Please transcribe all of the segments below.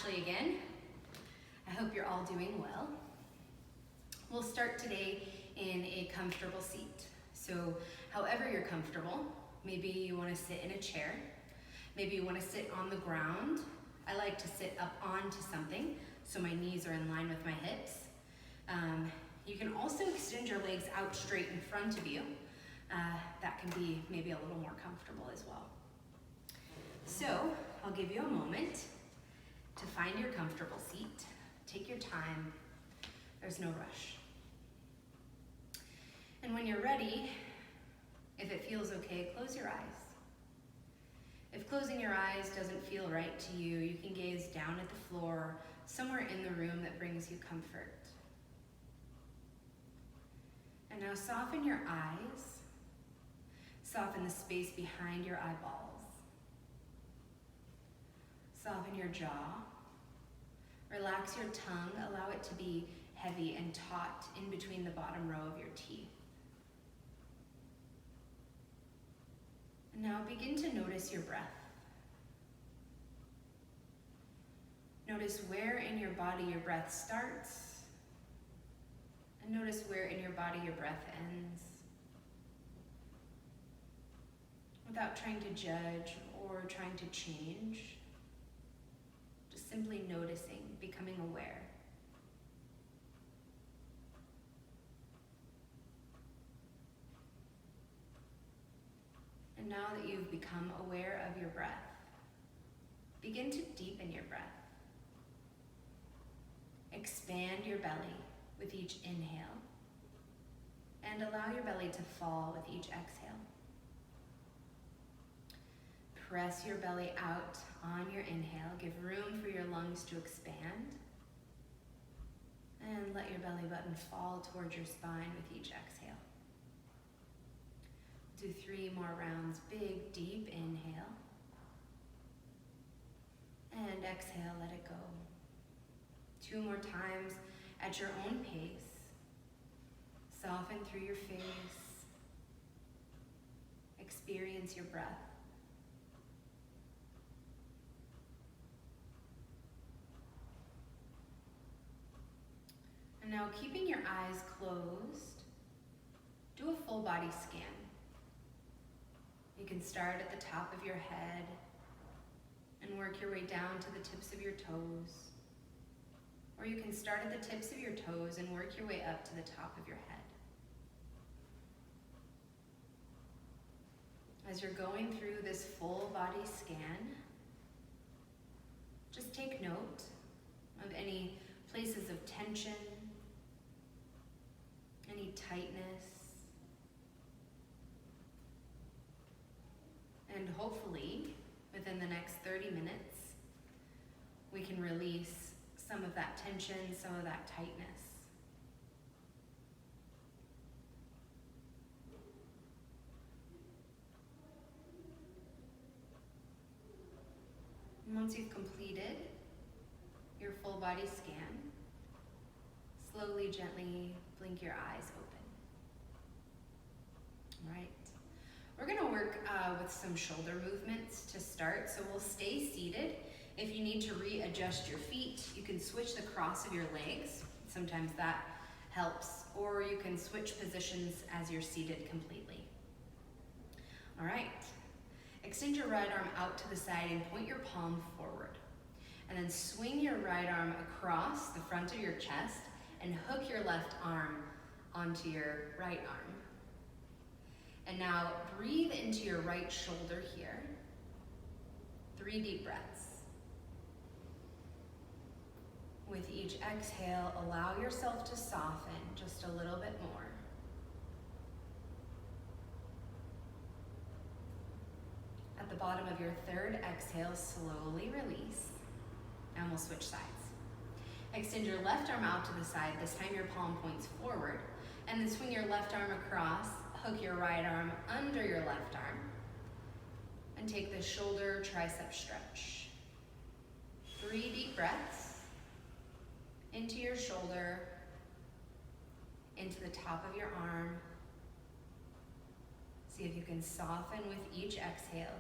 Ashley again. I hope you're all doing well. We'll start today in a comfortable seat. So however you're comfortable, maybe you want to sit in a chair, maybe you want to sit on the ground. I like to sit up onto something so my knees are in line with my hips. You can also extend your legs out straight in front of you. That can be maybe a little more comfortable as well. So I'll give you a moment to find your comfortable seat. Take your time, there's no rush. And when you're ready, if it feels okay, close your eyes. If closing your eyes doesn't feel right to you, you can gaze down at the floor, somewhere in the room that brings you comfort. And now soften your eyes, soften the space behind your eyeballs, soften your jaw, relax your tongue, allow it to be heavy and taut in between the bottom row of your teeth. And now begin to notice your breath. Notice where in your body your breath starts, and notice where in your body your breath ends. Without trying to judge or trying to change, just simply noticing, becoming aware. And now that you've become aware of your breath, begin to deepen your breath. Expand your belly with each inhale, and allow your belly to fall with each exhale. Press your belly out on your inhale. Give room for your lungs to expand. And let your belly button fall towards your spine with each exhale. Do 3 more rounds. Big, deep inhale. And exhale, let it go. 2 more times at your own pace. Soften through your face. Experience your breath. And now, keeping your eyes closed, do a full body scan. You can start at the top of your head and work your way down to the tips of your toes. Or you can start at the tips of your toes and work your way up to the top of your head. As you're going through this full body scan, just take note of any places of tension, any tightness, and hopefully within the next 30 minutes, we can release some of that tension, some of that tightness. And once you've completed your full body scan, slowly, gently blink your eyes open. All right. We're gonna work with some shoulder movements to start, so we'll stay seated. If you need to readjust your feet, you can switch the cross of your legs. Sometimes that helps, or you can switch positions as you're seated completely. All right. Extend your right arm out to the side and point your palm forward. And then swing your right arm across the front of your chest and hook your left arm onto your right arm. And now breathe into your right shoulder here. 3 deep breaths. With each exhale, allow yourself to soften just a little bit more. At the bottom of your 3rd exhale, slowly release, and we'll switch sides. Extend your left arm out to the side. This time your palm points forward, and then swing your left arm across, hook your right arm under your left arm, and take the shoulder tricep stretch. 3 deep breaths into your shoulder, into the top of your arm. See if you can soften with each exhale.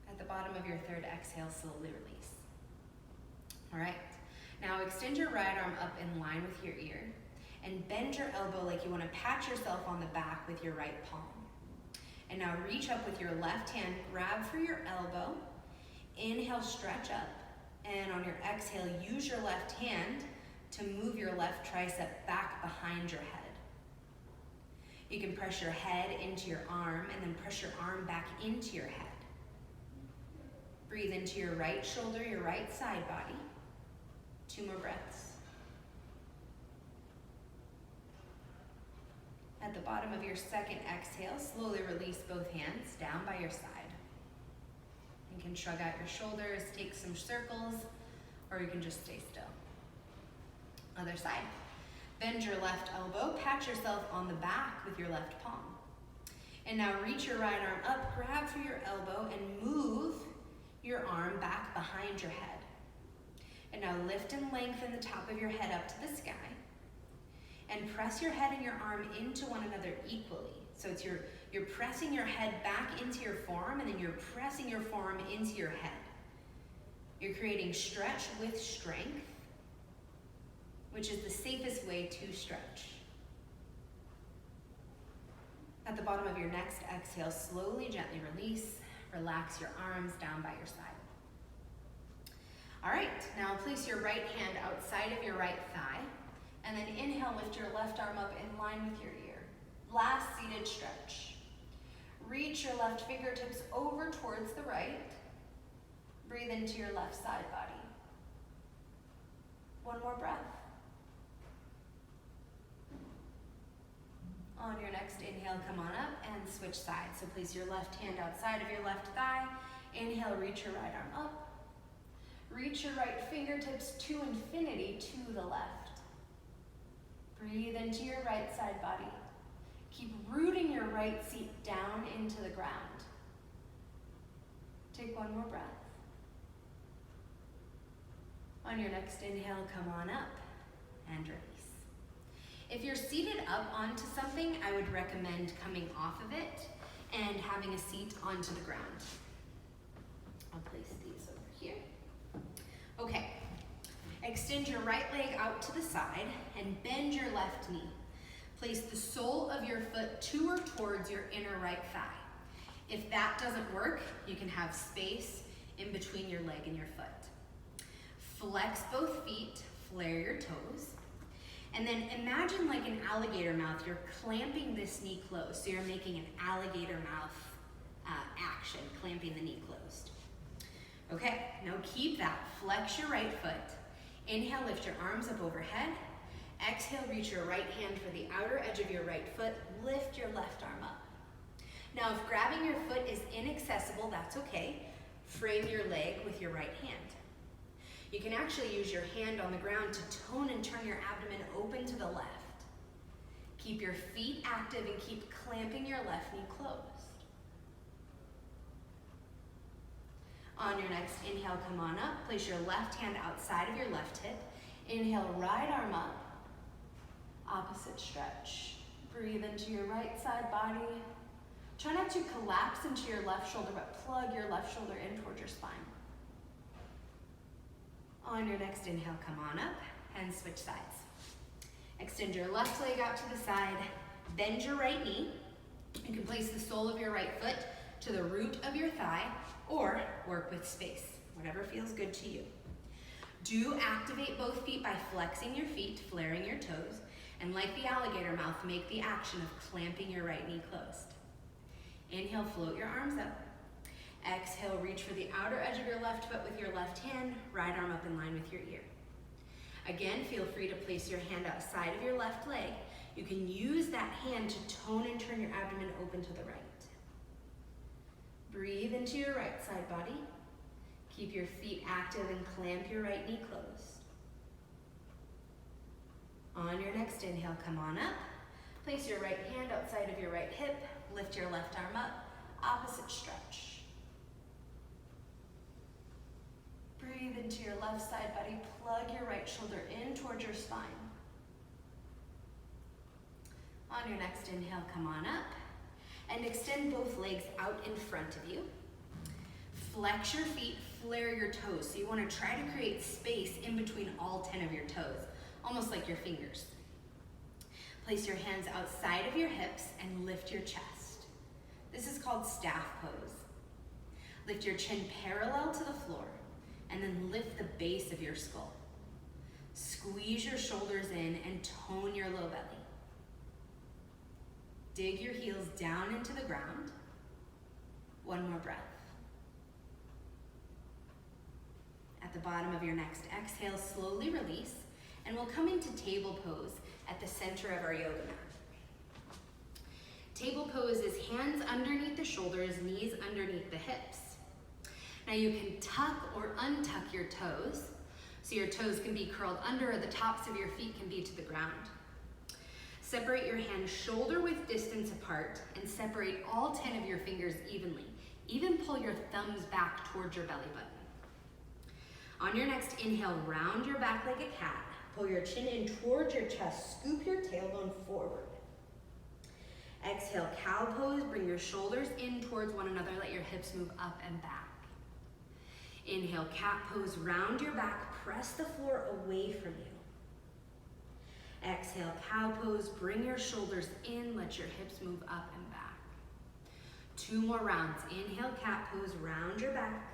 At the bottom of of your third exhale, slowly release. All right, now extend your right arm up in line with your ear and bend your elbow like you want to pat yourself on the back with your right palm. And now reach up with your left hand, grab for your elbow, inhale, stretch up, and on your exhale, use your left hand to move your left tricep back behind your head. You can press your head into your arm and then press your arm back into your head. Breathe into your right shoulder, your right side body. 2 more breaths. At the bottom of your second exhale, slowly release both hands down by your side. You can shrug out your shoulders, take some circles, or you can just stay still. Other side. Bend your left elbow, pat yourself on the back with your left palm. And now reach your right arm up, grab for your elbow, and move your arm back behind your head. And now lift and lengthen the top of your head up to the sky. And press your head and your arm into one another equally. So it's you're pressing your head back into your forearm, and then you're pressing your forearm into your head. You're creating stretch with strength, which is the safest way to stretch. At the bottom of your next exhale, slowly, gently release. Relax your arms down by your side. All right, now place your right hand outside of your right thigh, and then inhale, lift your left arm up in line with your ear. Last seated stretch. Reach your left fingertips over towards the right. Breathe into your left side body. 1 more breath. On your next inhale, come on up and switch sides. So place your left hand outside of your left thigh. Inhale, reach your right arm up. Reach your right fingertips to infinity to the left. Breathe into your right side body. Keep rooting your right seat down into the ground. Take 1 more breath. On your next inhale, come on up and release. If you're seated up onto something, I would recommend coming off of it and having a seat onto the ground. I'll place these over here. Okay, extend your right leg out to the side and bend your left knee. Place the sole of your foot to or towards your inner right thigh. If that doesn't work, you can have space in between your leg and your foot. Flex both feet, flare your toes, and then imagine like an alligator mouth. You're clamping this knee closed, so you're making an alligator mouth action, clamping the knee closed. Okay, now keep that. Flex your right foot. Inhale, lift your arms up overhead. Exhale, reach your right hand for the outer edge of your right foot. Lift your left arm up. Now, if grabbing your foot is inaccessible, that's okay. Frame your leg with your right hand. You can actually use your hand on the ground to tone and turn your abdomen open to the left. Keep your feet active and keep clamping your left knee closed. On your next inhale, come on up. Place your left hand outside of your left hip. Inhale, right arm up. Opposite stretch. Breathe into your right side body. Try not to collapse into your left shoulder, but plug your left shoulder in towards your spine. On your next inhale, come on up and switch sides. Extend your left leg out to the side. Bend your right knee. You can place the sole of your right foot to the root of your thigh or work with space, whatever feels good to you. Do activate both feet by flexing your feet, flaring your toes, and like the alligator mouth, make the action of clamping your right knee closed. Inhale, float your arms up. Exhale, reach for the outer edge of your left foot with your left hand, right arm up in line with your ear. Again, feel free to place your hand outside of your left leg. You can use that hand to tone and turn your abdomen open to the right. Breathe into your right side body. Keep your feet active and clamp your right knee closed. On your next inhale, come on up. Place your right hand outside of your right hip. Lift your left arm up. Opposite stretch. Breathe into your left side body. Plug your right shoulder in towards your spine. On your next inhale, come on up and extend both legs out in front of you. Flex your feet, flare your toes. So you want to try to create space in between all 10 of your toes, almost like your fingers. Place your hands outside of your hips and lift your chest. This is called staff pose. Lift your chin parallel to the floor and then lift the base of your skull. Squeeze your shoulders in and tone your low belly. Dig your heels down into the ground. One more breath. At the bottom of your next exhale, slowly release, and we'll come into table pose at the center of our yoga mat. Table pose is hands underneath the shoulders, knees underneath the hips. Now you can tuck or untuck your toes, so your toes can be curled under or the tops of your feet can be to the ground. Separate your hands shoulder width distance apart and separate all 10 of your fingers evenly. Even pull your thumbs back towards your belly button. On your next inhale, round your back like a cat. Pull your chin in towards your chest. Scoop your tailbone forward. Exhale, cow pose. Bring your shoulders in towards one another. Let your hips move up and back. Inhale, cat pose. Round your back. Press the floor away from you. Exhale, cow pose. Bring your shoulders in. Let your hips move up and back. 2 more rounds. Inhale, cat pose. Round your back.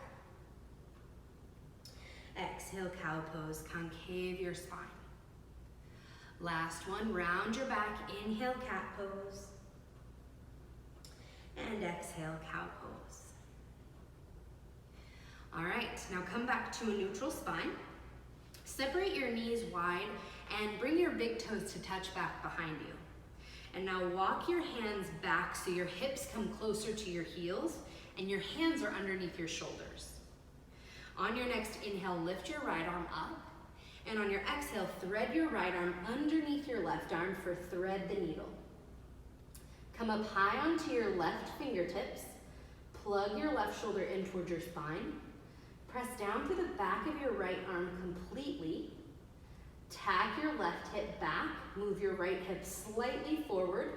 Exhale, cow pose, concave your spine. Last one, round your back, inhale, cat pose. And exhale, cow pose. All right, now come back to a neutral spine. Separate your knees wide and bring your big toes to touch back behind you. And now walk your hands back so your hips come closer to your heels and your hands are underneath your shoulders. On your next inhale, lift your right arm up. And on your exhale, thread your right arm underneath your left arm for thread the needle. Come up high onto your left fingertips. Plug your left shoulder in towards your spine. Press down through the back of your right arm completely. Tack your left hip back. Move your right hip slightly forward.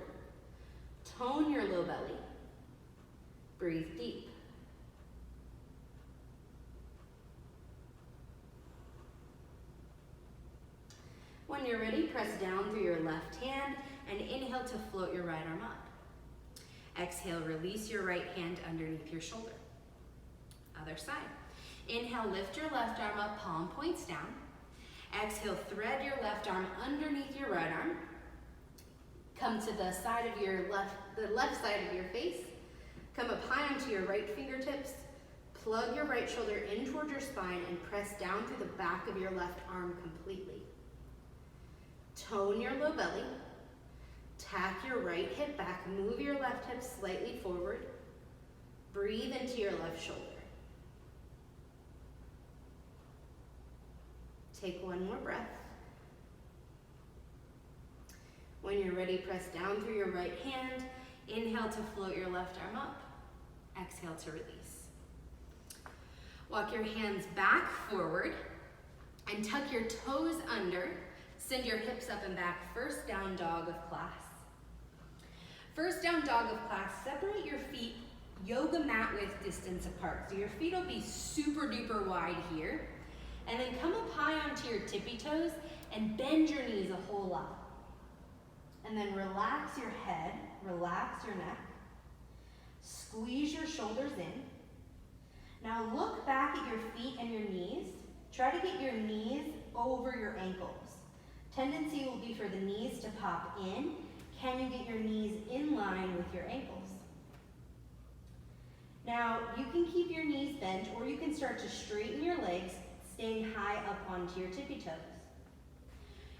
Tone your low belly. Breathe deep. When you're ready, press down through your left hand and inhale to float your right arm up. Exhale, release your right hand underneath your shoulder. Other side. Inhale, lift your left arm up, palm points down. Exhale, thread your left arm underneath your right arm. Come to the side of your left side of your face. Come up high onto your right fingertips. Plug your right shoulder in towards your spine and press down through the back of your left arm completely. Tone your low belly. Tack your right hip back. Move your left hip slightly forward. Breathe into your left shoulder. Take one more breath. When you're ready, press down through your right hand. Inhale to float your left arm up. Exhale to release. Walk your hands back forward and tuck your toes under. Send your hips up and back. First down dog of class. First down dog of class, separate your feet yoga mat width distance apart. So your feet will be super duper wide here. And then come up high onto your tippy toes and bend your knees a whole lot. And then relax your head, relax your neck. Squeeze your shoulders in. Now look back at your feet and your knees. Try to get your knees over your ankles. Tendency will be for the knees to pop in. Can you get your knees in line with your ankles? Now, you can keep your knees bent or you can start to straighten your legs, staying high up onto your tippy toes.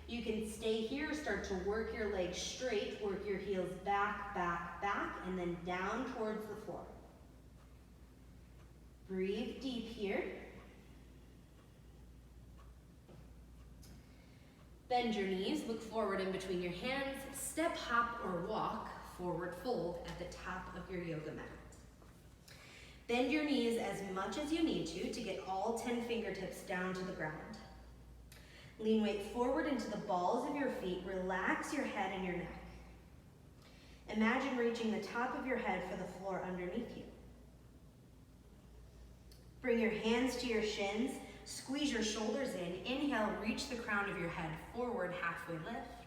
You can stay here, start to work your legs straight, work your heels back, back, back, and then down towards the floor. Breathe deep here. Bend your knees, look forward in between your hands, step, hop, or walk, forward fold at the top of your yoga mat. Bend your knees as much as you need to get all 10 fingertips down to the ground. Lean weight forward into the balls of your feet, relax your head and your neck. Imagine reaching the top of your head for the floor underneath you. Bring your hands to your shins. Squeeze your shoulders in. Inhale, reach the crown of your head forward, halfway lift.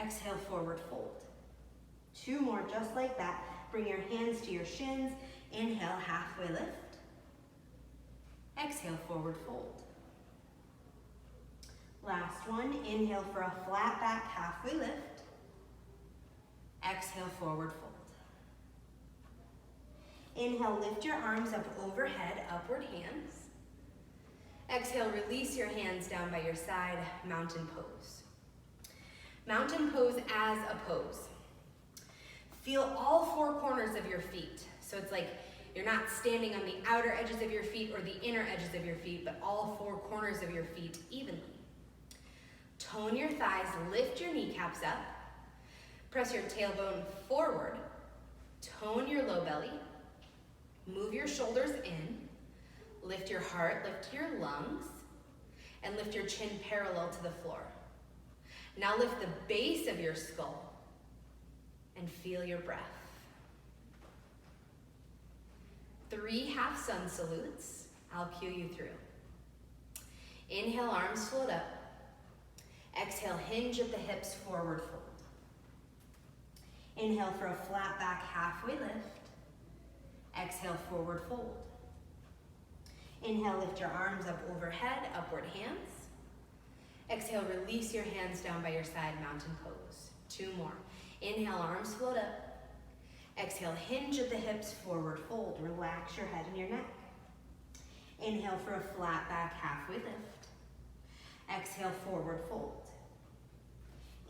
Exhale, forward fold. 2 more just like that. Bring your hands to your shins. Inhale, halfway lift. Exhale, forward fold. Last one, inhale for a flat back, halfway lift. Exhale, forward fold. Inhale, lift your arms up overhead, upward hands. Exhale, release your hands down by your side, mountain pose. Mountain pose as a pose. Feel all 4 corners of your feet. So it's like you're not standing on the outer edges of your feet or the inner edges of your feet, but all 4 corners of your feet evenly. Tone your thighs, lift your kneecaps up. Press your tailbone forward. Tone your low belly. Move your shoulders in. Lift your heart, lift your lungs, and lift your chin parallel to the floor. Now lift the base of your skull and feel your breath. 3 half sun salutes. I'll cue you through. Inhale, arms float up. Exhale, hinge at the hips, forward fold. Inhale for a flat back, halfway lift. Exhale, forward fold. Inhale, lift your arms up overhead, upward hands. Exhale, release your hands down by your side, mountain pose. 2 more. Inhale, arms float up. Exhale, hinge at the hips, forward fold. Relax your head and your neck. Inhale for a flat back, halfway lift. Exhale, forward fold.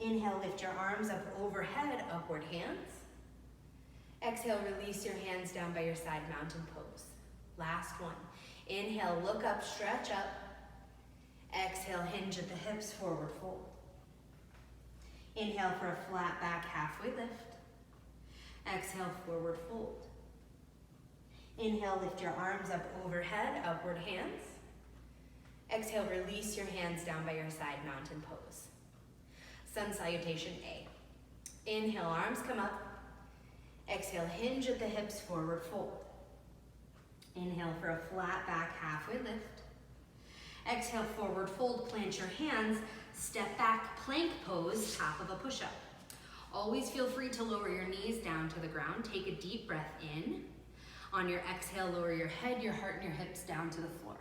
Inhale, lift your arms up overhead, upward hands. Exhale, release your hands down by your side, mountain pose. Last one. Inhale, look up, stretch up. Exhale, hinge at the hips, forward fold. Inhale for a flat back, halfway lift. Exhale, forward fold. Inhale, lift your arms up overhead, upward hands. Exhale, release your hands down by your side, mountain pose. Sun salutation A. Inhale, arms come up. Exhale, hinge at the hips, forward fold. Inhale for a flat back, halfway lift. Exhale, forward fold, plant your hands, step back, plank pose, top of a push-up. Always feel free to lower your knees down to the ground. Take a deep breath in. On your exhale, lower your head, your heart, and your hips down to the floor.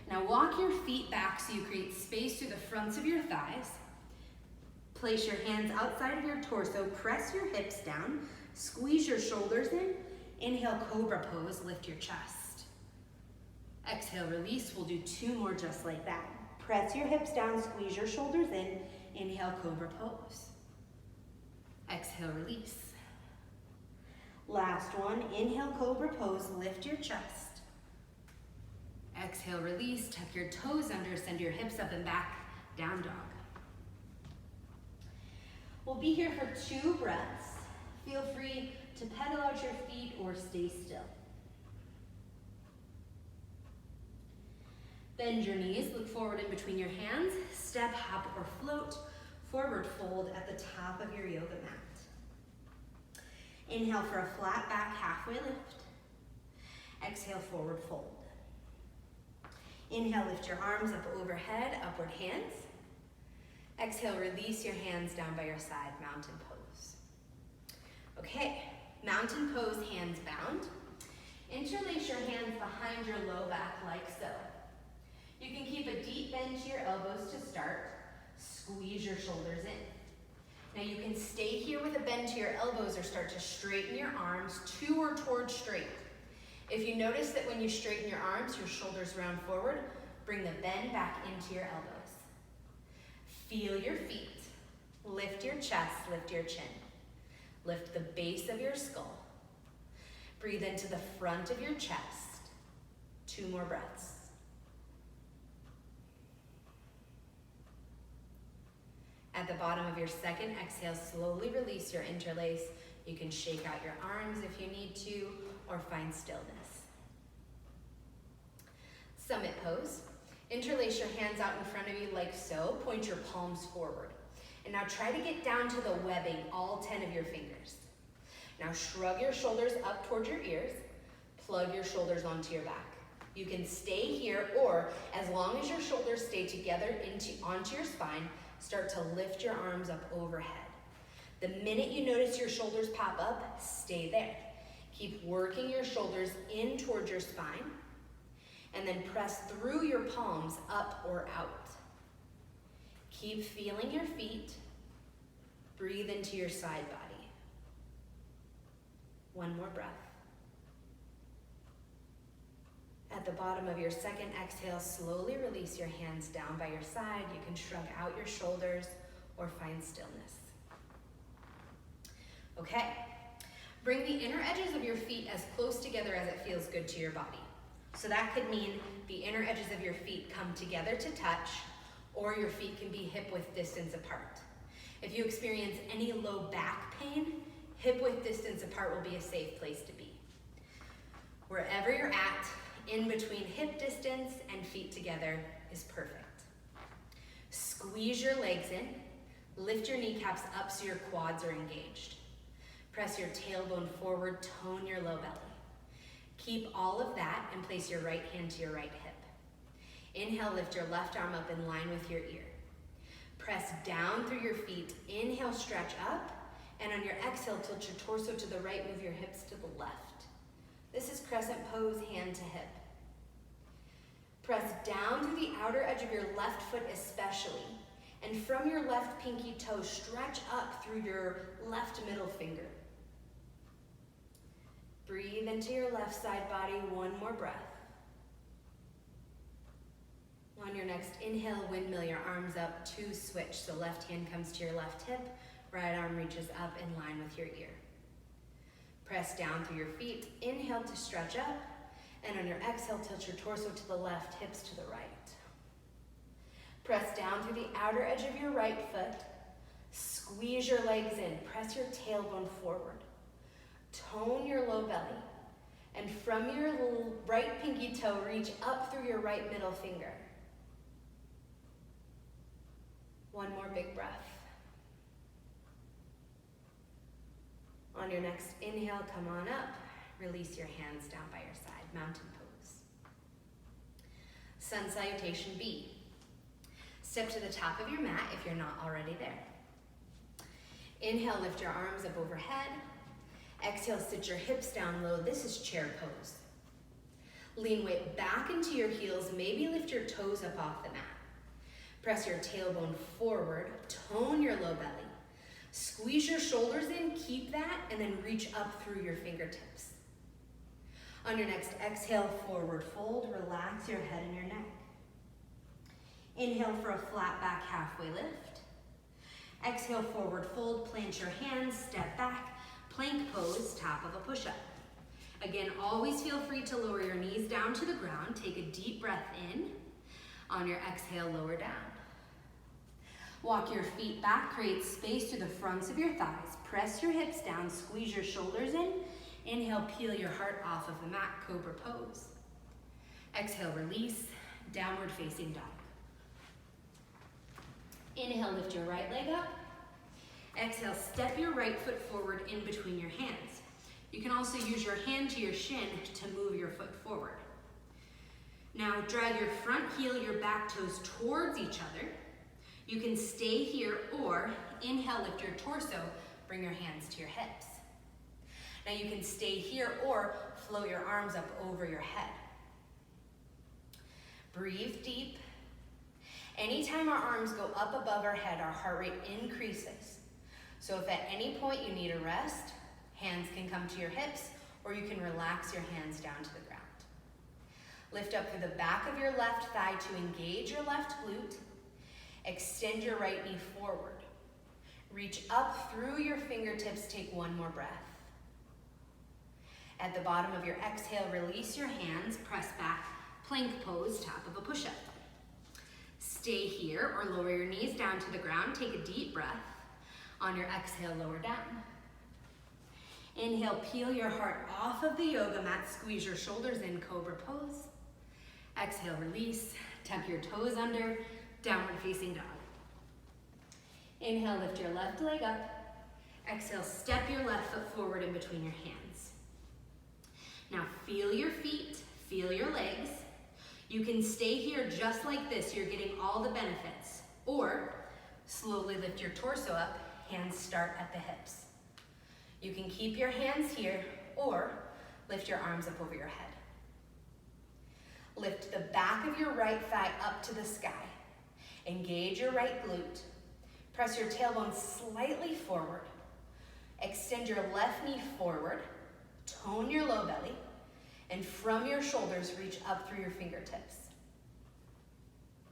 Now walk your feet back so you create space through the fronts of your thighs. Place your hands outside of your torso, press your hips down, squeeze your shoulders in. Inhale, cobra pose, lift your chest. Exhale, release. We'll do 2 more just like that. Press your hips down, squeeze your shoulders in. Inhale, cobra pose. Exhale, release. Last one, inhale, cobra pose, lift your chest. Exhale, release, tuck your toes under, send your hips up and back, down dog. We'll be here for 2 breaths. Feel free to pedal out your feet or stay still. Bend your knees, look forward in between your hands, step, hop, or float, forward fold at the top of your yoga mat. Inhale for a flat back, halfway lift. Exhale, forward fold. Inhale, lift your arms up overhead, upward hands. Exhale, release your hands down by your side, mountain pose. Okay, mountain pose, hands bound. Interlace your hands behind your low back like so. You can keep a deep bend to your elbows to start. Squeeze your shoulders in. Now you can stay here with a bend to your elbows or start to straighten your arms to or towards straight. If you notice that when you straighten your arms, your shoulders round forward, bring the bend back into your elbows. Feel your feet. Lift your chest, lift your chin. Lift the base of your skull. Breathe into the front of your chest. 2 more breaths. At the bottom of your second exhale, slowly release your interlace. You can shake out your arms if you need to, or find stillness. Summit pose. Interlace your hands out in front of you like so. Point your palms forward. And now try to get down to the webbing, all 10 of your fingers. Now shrug your shoulders up towards your ears. plug your shoulders onto your back. You can stay here, or as long as your shoulders stay together onto your spine, start to lift your arms up overhead. The minute you notice your shoulders pop up, stay there. Keep working your shoulders in towards your spine, and then press through your palms up or out. Keep feeling your feet. Breathe into your side body. One more breath. At the bottom of your second exhale, slowly release your hands down by your side. You can shrug out your shoulders or find stillness. Okay, bring the inner edges of your feet as close together as it feels good to your body. So that could mean the inner edges of your feet come together to touch, or your feet can be hip width distance apart. If you experience any low back pain, hip width distance apart will be a safe place to be. Wherever you're at, in between hip distance and feet together is perfect. Squeeze your legs in, lift your kneecaps up so your quads are engaged. Press your tailbone forward, tone your low belly. Keep all of that and place your right hand to your right hip. Inhale, lift your left arm up in line with your ear. Press down through your feet. Inhale, stretch up, and on your exhale, tilt your torso to the right, move your hips to the left. This is crescent pose, hand to hip. Press down through the outer edge of your left foot especially, and from your left pinky toe, stretch up through your left middle finger. Breathe into your left side body, one more breath. On your next inhale, windmill your arms up to switch. So left hand comes to your left hip, right arm reaches up in line with your ear. Press down through your feet, inhale to stretch up, and on your exhale, tilt your torso to the left, hips to the right. Press down through the outer edge of your right foot, squeeze your legs in, press your tailbone forward, tone your low belly, and from your right pinky toe, reach up through your right middle finger. One more big breath. On your next inhale, come on up. Release your hands down by your side, mountain pose. Sun salutation B. Step to the top of your mat if you're not already there. Inhale, lift your arms up overhead. Exhale, sit your hips down low. This is chair pose. Lean weight back into your heels. Maybe lift your toes up off the mat. Press your tailbone forward. Tone your low belly. Squeeze your shoulders in, keep that, and then reach up through your fingertips. On your next exhale, forward fold. Relax your head and your neck. Inhale for a flat back halfway lift. Exhale, forward fold. Plant your hands, step back. Plank pose, top of a push-up. Again, always feel free to lower your knees down to the ground. Take a deep breath in. On your exhale, lower down. Walk your feet back, create space through the fronts of your thighs. Press your hips down, squeeze your shoulders in. Inhale, peel your heart off of the mat, cobra pose. Exhale, release, downward facing dog. Inhale, lift your right leg up. Exhale, step your right foot forward in between your hands. You can also use your hand to your shin to move your foot forward. Now drag your front heel, your back toes towards each other. You can stay here, or inhale, lift your torso, bring your hands to your hips. Now you can stay here or float your arms up over your head. Breathe deep. Anytime our arms go up above our head, our heart rate increases. So if at any point you need a rest, hands can come to your hips, or you can relax your hands down to the ground. Lift up through the back of your left thigh to engage your left glute. Extend your right knee forward. Reach up through your fingertips, take one more breath. At the bottom of your exhale, release your hands, press back, plank pose, top of a push-up. Stay here or lower your knees down to the ground, take a deep breath. On your exhale, lower down. Inhale, peel your heart off of the yoga mat, squeeze your shoulders in, cobra pose. Exhale, release, tuck your toes under, downward facing dog. Inhale, lift your left leg up. Exhale, step your left foot forward in between your hands. Now feel your feet, feel your legs. You can stay here just like this. You're getting all the benefits. Or slowly lift your torso up, hands start at the hips. You can keep your hands here or lift your arms up over your head. Lift the back of your right thigh up to the sky. Engage your right glute. Press your tailbone slightly forward. Extend your left knee forward. Tone your low belly. And from your shoulders, reach up through your fingertips.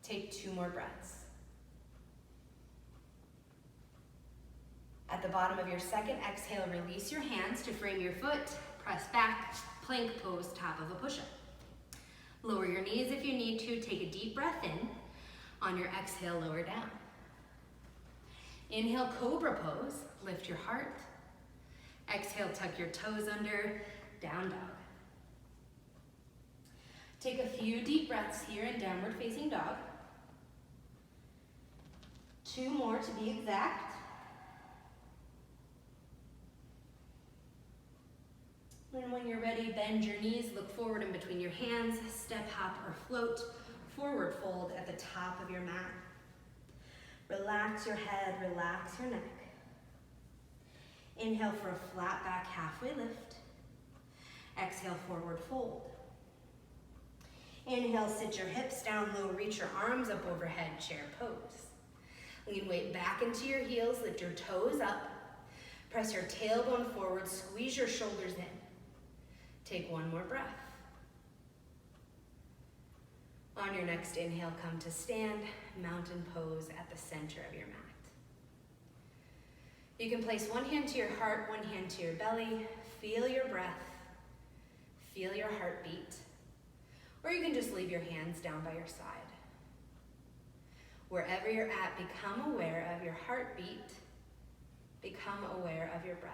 Take 2 more breaths. At the bottom of your second exhale, release your hands to frame your foot. Press back, plank pose, top of a push-up. Lower your knees if you need to. Take a deep breath in. On your exhale, lower down. Inhale, cobra pose. Lift your heart. Exhale, tuck your toes under, down dog. Take a few deep breaths here in downward facing dog. 2 more to be exact. And when you're ready, bend your knees, look forward in between your hands, step, hop, or float, forward fold at the top of your mat. Relax your head, relax your neck. Inhale for a flat back halfway lift. Exhale, forward fold. Inhale, sit your hips down low, reach your arms up overhead, chair pose. Lean weight back into your heels, lift your toes up. Press your tailbone forward, squeeze your shoulders in. Take 1 more breath. On your next inhale, come to stand, mountain pose at the center of your mat. You can place 1 hand to your heart, 1 hand to your belly. Feel your breath, feel your heartbeat. Or you can just leave your hands down by your side. Wherever you're at, become aware of your heartbeat, become aware of your breath.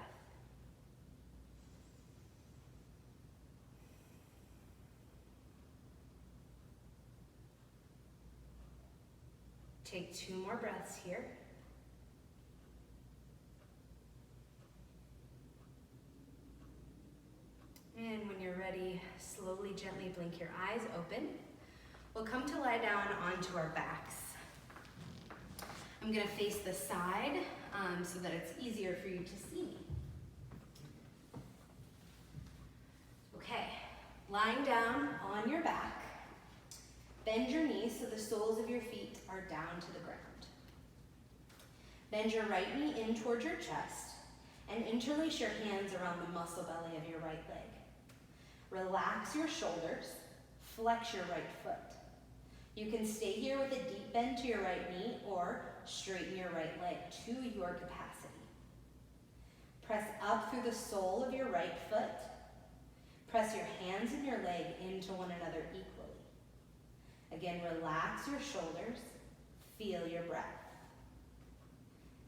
Take 2 more breaths here. And when you're ready, slowly, gently blink your eyes open. We'll come to lie down onto our backs. I'm gonna face the side so that it's easier for you to see me. Okay, lying down on your back. Bend your knees so the soles of your feet are down to the ground. Bend your right knee in towards your chest and interlace your hands around the muscle belly of your right leg. Relax your shoulders, flex your right foot. You can stay here with a deep bend to your right knee or straighten your right leg to your capacity. Press up through the sole of your right foot. Press your hands and your leg into one another equally. Again, relax your shoulders, feel your breath.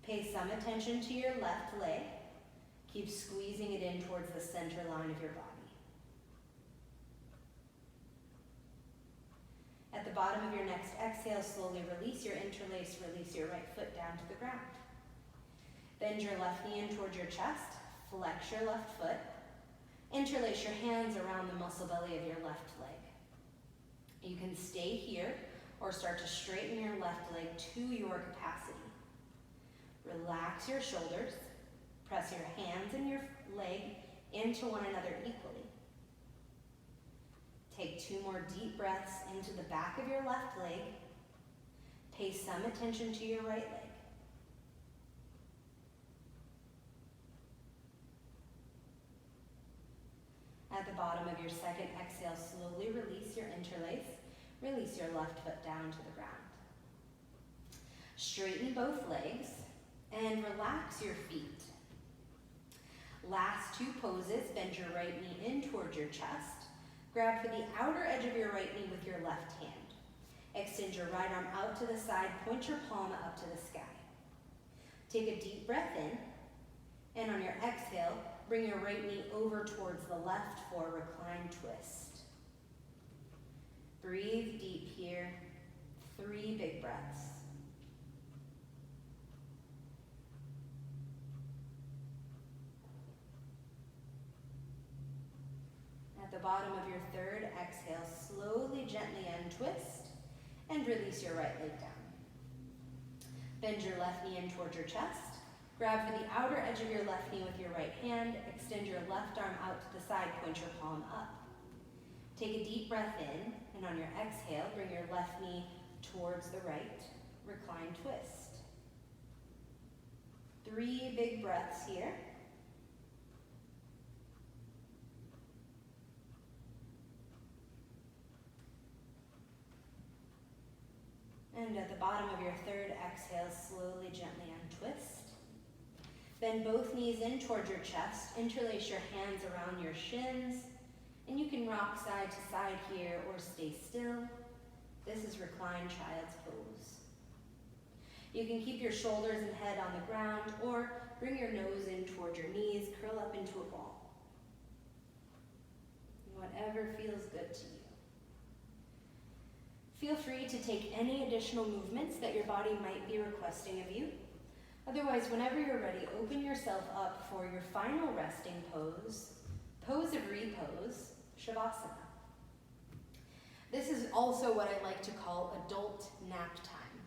Pay some attention to your left leg. Keep squeezing it in towards the center line of your body. At the bottom of your next exhale, slowly release your interlace, release your right foot down to the ground. Bend your left knee in towards your chest, flex your left foot, interlace your hands around the muscle belly of your left leg. You can stay here or start to straighten your left leg to your capacity. Relax your shoulders, press your hands and your leg into one another equally. Take 2 more deep breaths into the back of your left leg. Pay some attention to your right leg. At the bottom of your second exhale, slowly release your interlace. Release your left foot down to the ground. Straighten both legs and relax your feet. Last 2 poses, bend your right knee in towards your chest. Grab for the outer edge of your right knee with your left hand. Extend your right arm out to the side, point your palm up to the sky. Take a deep breath in, and on your exhale, bring your right knee over towards the left for a reclined twist. Breathe deep here, 3 big breaths. At the bottom of your third exhale, slowly, gently untwist and release your right leg down. Bend your left knee in towards your chest. Grab for the outer edge of your left knee with your right hand. Extend your left arm out to the side, point your palm up. Take a deep breath in, and on your exhale, bring your left knee towards the right. Recline twist. 3 big breaths here. And at the bottom of your third exhale, slowly, gently untwist. Bend both knees in towards your chest. Interlace your hands around your shins. And you can rock side to side here or stay still. This is reclined child's pose. You can keep your shoulders and head on the ground or bring your nose in towards your knees, curl up into a ball. Whatever feels good to you. Feel free to take any additional movements that your body might be requesting of you. Otherwise, whenever you're ready, open yourself up for your final resting pose, pose of repose, Shavasana. This is also what I like to call adult nap time.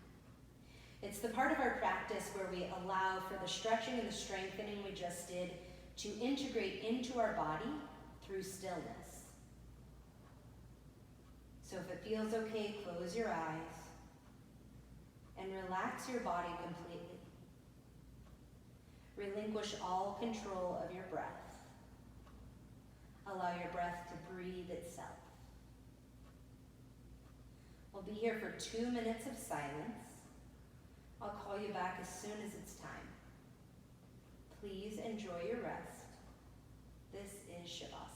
It's the part of our practice where we allow for the stretching and the strengthening we just did to integrate into our body through stillness. So if it feels okay, close your eyes and relax your body completely. Relinquish all control of your breath. Allow your breath to breathe itself. We'll be here for 2 minutes of silence. I'll call you back as soon as it's time. Please enjoy your rest. This is Shavasana.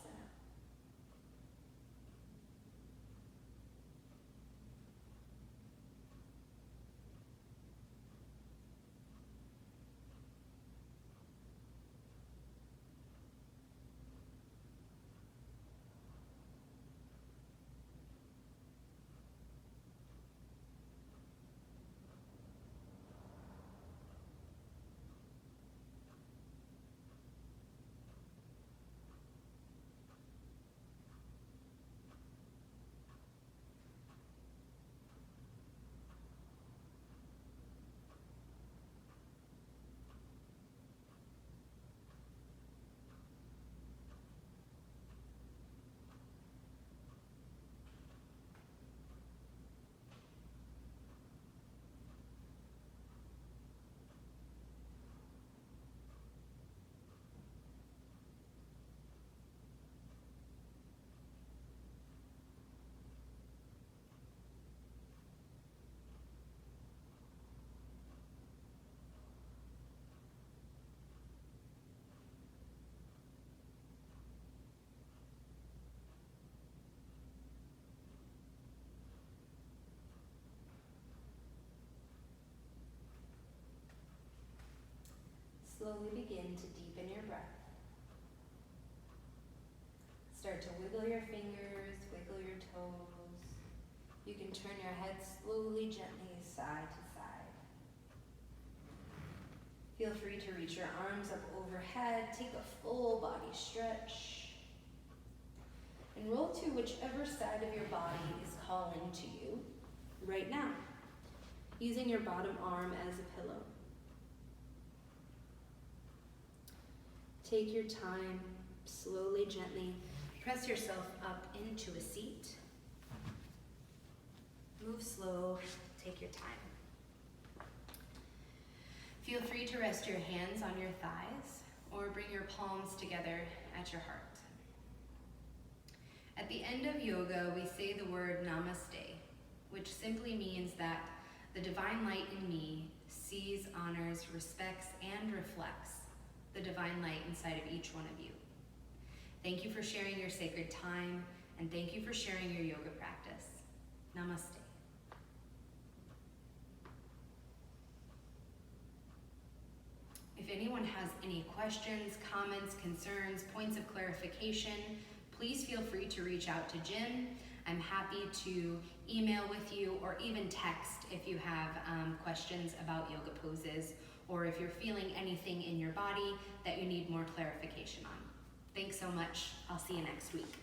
Slowly begin to deepen your breath. Start to wiggle your fingers, wiggle your toes. You can turn your head slowly, gently, side to side. Feel free to reach your arms up overhead. Take a full body stretch. And roll to whichever side of your body is calling to you right now, using your bottom arm as a pillow. Take your time, slowly, gently, press yourself up into a seat. Move slow, take your time. Feel free to rest your hands on your thighs or bring your palms together at your heart. At the end of yoga, we say the word namaste, which simply means that the divine light in me sees, honors, respects, and reflects the divine light inside of each one of you. Thank you for sharing your sacred time, and thank you for sharing your yoga practice. Namaste. If anyone has any questions, comments, concerns, points of clarification, please feel free to reach out to Jim. I'm happy to email with you or even text if you have questions about yoga poses, or if you're feeling anything in your body that you need more clarification on. Thanks so much. I'll see you next week.